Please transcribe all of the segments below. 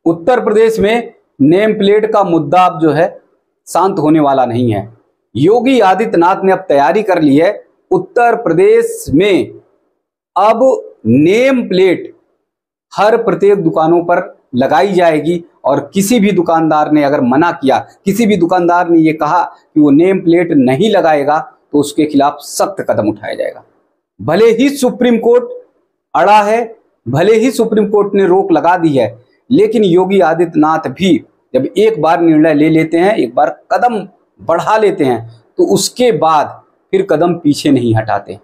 उत्तर प्रदेश में name plate का मुद्दा अब जो है शांत होने वाला नहीं है। योगी आदित्यनाथ ने अब तैयारी कर ली है। उत्तर प्रदेश में अब नेम प्लेट हर प्रत्येक दुकानों पर लगाई जाएगी और किसी भी दुकानदार ने अगर मना किया, किसी भी दुकानदार ने ये कहा कि वो नेम प्लेट नहीं लगाएगा तो उसके खिलाफ सख्त कदम उठाया जाएगा। भले ही सुप्रीम कोर्ट अड़ा है, भले ही सुप्रीम कोर्ट ने रोक लगा दी है, लेकिन योगी आदित्यनाथ भी जब एक बार निर्णय ले लेते हैं, एक बार कदम बढ़ा लेते हैं, तो उसके बाद फिर कदम पीछे नहीं हटाते।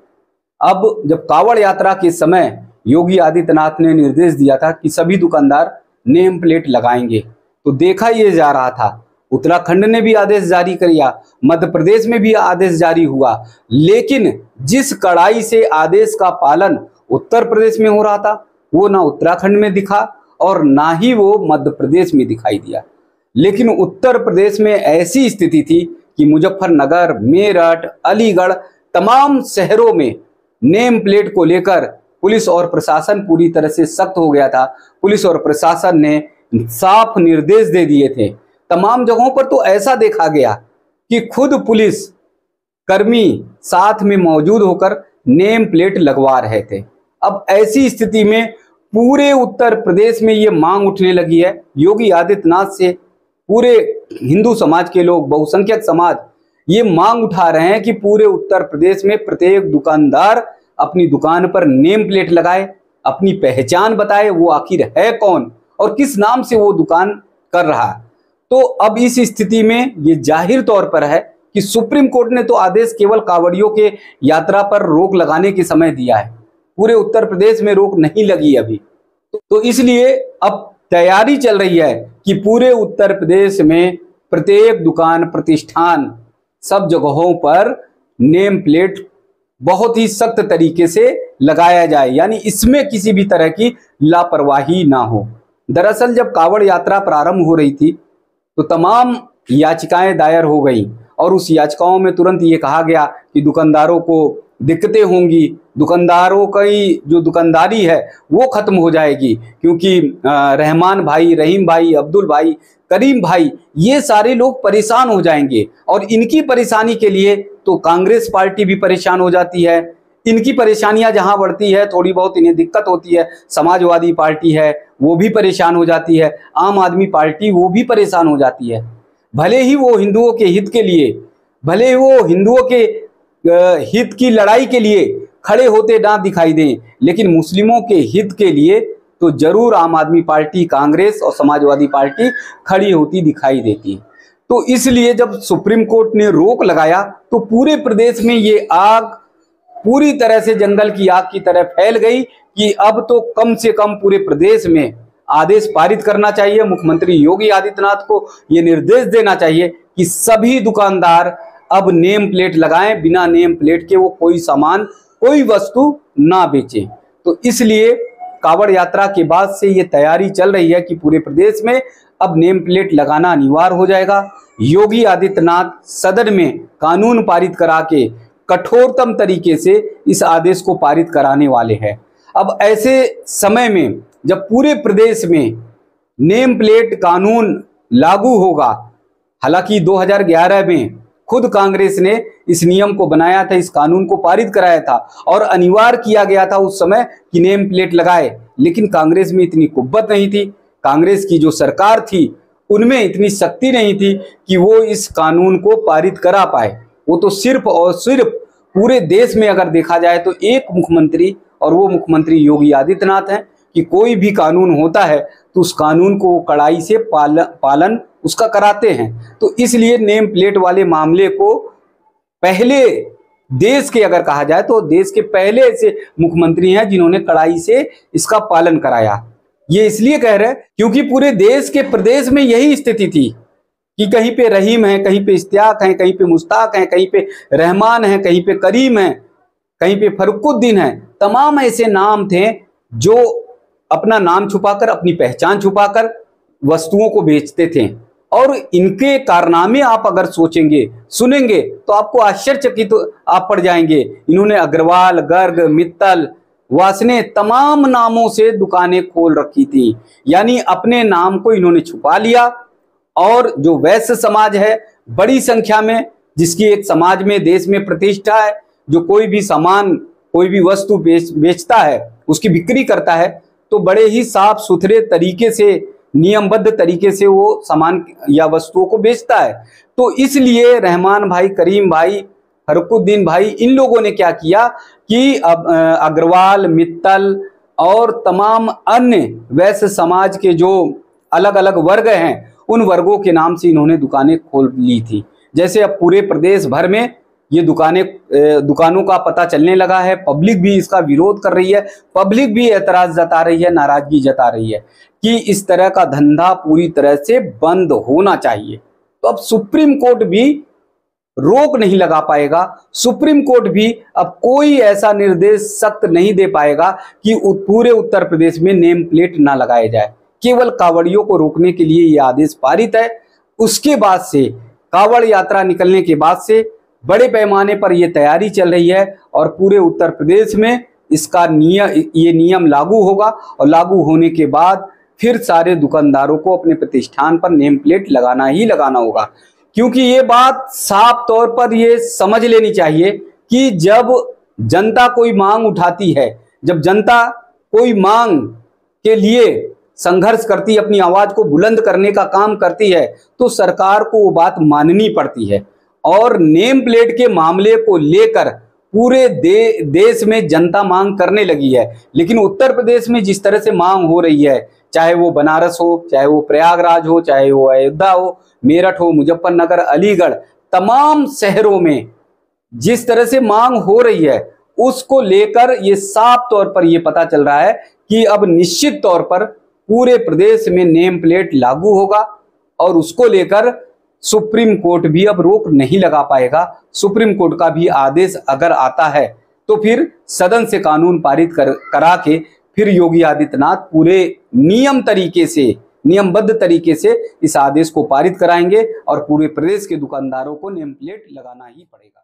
अब जब कावड़ यात्रा के समय योगी आदित्यनाथ ने निर्देश दिया था कि सभी दुकानदार नेम प्लेट लगाएंगे, तो देखा ये जा रहा था उत्तराखंड ने भी आदेश जारी किया, मध्य प्रदेश में भी आदेश जारी हुआ, लेकिन जिस कड़ाई से आदेश का पालन उत्तर प्रदेश में हो रहा था वो ना उत्तराखंड में दिखा और ना ही वो मध्य प्रदेश में दिखाई दिया। लेकिन उत्तर प्रदेश में ऐसी स्थिति थी कि मुजफ्फरनगर, मेरठ, अलीगढ़ तमाम शहरों में नेम प्लेट को लेकर पुलिस और प्रशासन पूरी तरह से सख्त हो गया था। पुलिस और प्रशासन ने साफ निर्देश दे दिए थे। तमाम जगहों पर तो ऐसा देखा गया कि खुद पुलिस कर्मी साथ में मौजूद होकर नेम प्लेट लगवा रहे थे। अब ऐसी स्थिति में पूरे उत्तर प्रदेश में ये मांग उठने लगी है योगी आदित्यनाथ से। पूरे हिंदू समाज के लोग, बहुसंख्यक समाज ये मांग उठा रहे हैं कि पूरे उत्तर प्रदेश में प्रत्येक दुकानदार अपनी दुकान पर नेम प्लेट लगाए, अपनी पहचान बताए, वो आखिर है कौन और किस नाम से वो दुकान कर रहा है। तो अब इस स्थिति में ये जाहिर तौर पर है कि सुप्रीम कोर्ट ने तो आदेश केवल कांवड़ियों के यात्रा पर रोक लगाने के समय दिया है, पूरे उत्तर प्रदेश में रोक नहीं लगी अभी। तो इसलिए अब तैयारी चल रही है कि पूरे उत्तर प्रदेश में प्रत्येक दुकान, प्रतिष्ठान, सब जगहों पर नेम प्लेट बहुत ही सख्त तरीके से लगाया जाए, यानी इसमें किसी भी तरह की लापरवाही ना हो। दरअसल जब कांवड़ यात्रा प्रारंभ हो रही थी तो तमाम याचिकाएं दायर हो गई और उस याचिकाओं में तुरंत ये कहा गया कि दुकानदारों को दिक्कतें होंगी, दुकानदारों की जो दुकानदारी है वो खत्म हो जाएगी, क्योंकि रहमान भाई, रहीम भाई, अब्दुल भाई, करीम भाई ये सारे लोग परेशान हो जाएंगे और इनकी परेशानी के लिए तो कांग्रेस पार्टी भी परेशान हो जाती है। इनकी परेशानियां जहां बढ़ती है, थोड़ी बहुत इन्हें दिक्कत होती है, समाजवादी पार्टी है वो भी परेशान हो जाती है, आम आदमी पार्टी वो भी परेशान हो जाती है। भले ही वो हिंदुओं के हित के लिए, भले ही वो हिंदुओं के हित की लड़ाई के लिए खड़े होते ना दिखाई दें, लेकिन मुस्लिमों के हित के लिए तो जरूर आम आदमी पार्टी, कांग्रेस और समाजवादी पार्टी खड़ी होती दिखाई देती है। तो इसलिए जब सुप्रीम कोर्ट ने रोक लगाया तो पूरे प्रदेश में ये आग पूरी तरह से जंगल की आग की तरह फैल गई कि अब तो कम से कम पूरे प्रदेश में आदेश पारित करना चाहिए। मुख्यमंत्री योगी आदित्यनाथ को ये निर्देश देना चाहिए कि सभी दुकानदार अब नेम प्लेट लगाएं, बिना नेम प्लेट के वो कोई सामान, कोई वस्तु ना बेचें। तो इसलिए कांवड़ यात्रा के बाद से ये तैयारी चल रही है कि पूरे प्रदेश में अब नेम प्लेट लगाना अनिवार्य हो जाएगा। योगी आदित्यनाथ सदन में कानून पारित करा के कठोरतम तरीके से इस आदेश को पारित कराने वाले हैं। अब ऐसे समय में जब पूरे प्रदेश में नेम प्लेट कानून लागू होगा, हालांकि 2011 में खुद कांग्रेस ने इस नियम को बनाया था, इस कानून को पारित कराया था और अनिवार्य किया गया था उस समय कि नेम प्लेट लगाए, लेकिन कांग्रेस में इतनी कुव्वत नहीं थी, कांग्रेस की जो सरकार थी उनमें इतनी शक्ति नहीं थी कि वो इस कानून को पारित करा पाए। वो तो सिर्फ और सिर्फ पूरे देश में अगर देखा जाए तो एक मुख्यमंत्री, और वो मुख्यमंत्री योगी आदित्यनाथ हैं, कि कोई भी कानून होता है तो उस कानून को कड़ाई से पालन उसका कराते हैं। तो इसलिए नेम प्लेट वाले मामले को पहले देश के अगर कहा जाए तो देश के पहले ऐसे मुख्यमंत्री हैं जिन्होंने कड़ाई से इसका पालन कराया। ये इसलिए कह रहे हैं क्योंकि पूरे देश के प्रदेश में यही स्थिति थी कि कहीं पे रहीम है, कहीं पे इश्तियाक है, कहीं पे मुश्ताक है, कहीं पे रहमान है, कहीं पे करीम है, कहीं पे फरुखुद्दीन है। तमाम ऐसे नाम थे जो अपना नाम छुपाकर, अपनी पहचान छुपाकर वस्तुओं को बेचते थे और इनके कारनामे आप अगर सोचेंगे, सुनेंगे तो आपको आश्चर्यचकित आप पड़ जाएंगे। इन्होंने अग्रवाल, गर्ग, मित्तल, वास ने तमाम नामों से दुकानें खोल रखी थी, यानी अपने नाम को इन्होंने छुपा लिया। और जो वैश्य समाज है बड़ी संख्या में, जिसकी एक समाज में देश में प्रतिष्ठा है, जो कोई भी सामान कोई भी वस्तु बेचता है, उसकी बिक्री करता है, तो बड़े ही साफ सुथरे तरीके से, नियमबद्ध तरीके से वो सामान या वस्तुओं को बेचता है। तो इसलिए रहमान भाई, करीम भाई, फरुखुद्दीन भाई, इन लोगों ने क्या किया कि अब अग्रवाल, मित्तल और तमाम अन्य वैश्य समाज के जो अलग अलग वर्ग हैं, उन वर्गों के नाम से इन्होंने दुकानें खोल ली थी। जैसे अब पूरे प्रदेश भर में ये दुकानों का पता चलने लगा है। पब्लिक भी इसका विरोध कर रही है, पब्लिक भी एतराज जता रही है, नाराजगी जता रही है कि इस तरह का धंधा पूरी तरह से बंद होना चाहिए। तो अब सुप्रीम कोर्ट भी रोक नहीं लगा पाएगा, सुप्रीम कोर्ट भी अब कोई ऐसा निर्देश सख्त नहीं दे पाएगा कि पूरे उत्तर प्रदेश में नेम प्लेट ना लगाए जाए। केवल कांवड़ियों को रोकने के लिए यह आदेश पारित है। उसके बाद से, कांवड़ यात्रा निकलने के बाद से बड़े पैमाने पर यह तैयारी चल रही है और पूरे उत्तर प्रदेश में इसका ये नियम लागू होगा और लागू होने के बाद फिर सारे दुकानदारों को अपने प्रतिष्ठान पर नेम प्लेट लगाना ही लगाना होगा। क्योंकि ये बात साफ तौर पर ये समझ लेनी चाहिए कि जब जनता कोई मांग उठाती है, जब जनता कोई मांग के लिए संघर्ष करती है, अपनी आवाज को बुलंद करने का काम करती है, तो सरकार को वो बात माननी पड़ती है। और नेम प्लेट के मामले को लेकर पूरे देश में जनता मांग करने लगी है, लेकिन उत्तर प्रदेश में जिस तरह से मांग हो रही है, चाहे वो बनारस हो, चाहे वो प्रयागराज हो, चाहे वो अयोध्या हो, मेरठ हो, मुजफ्फरनगर, अलीगढ़, तमाम शहरों में जिस तरह से मांग हो रही है, उसको लेकर ये साफ तौर पर ये पता चल रहा है कि अब निश्चित तौर पर पूरे प्रदेश में नेम प्लेट लागू होगा और उसको लेकर सुप्रीम कोर्ट भी अब रोक नहीं लगा पाएगा। सुप्रीम कोर्ट का भी आदेश अगर आता है तो फिर सदन से कानून पारित करा के फिर योगी आदित्यनाथ पूरे नियमबद्ध तरीके से इस आदेश को पारित कराएंगे और पूरे प्रदेश के दुकानदारों को नेम प्लेट लगाना ही पड़ेगा।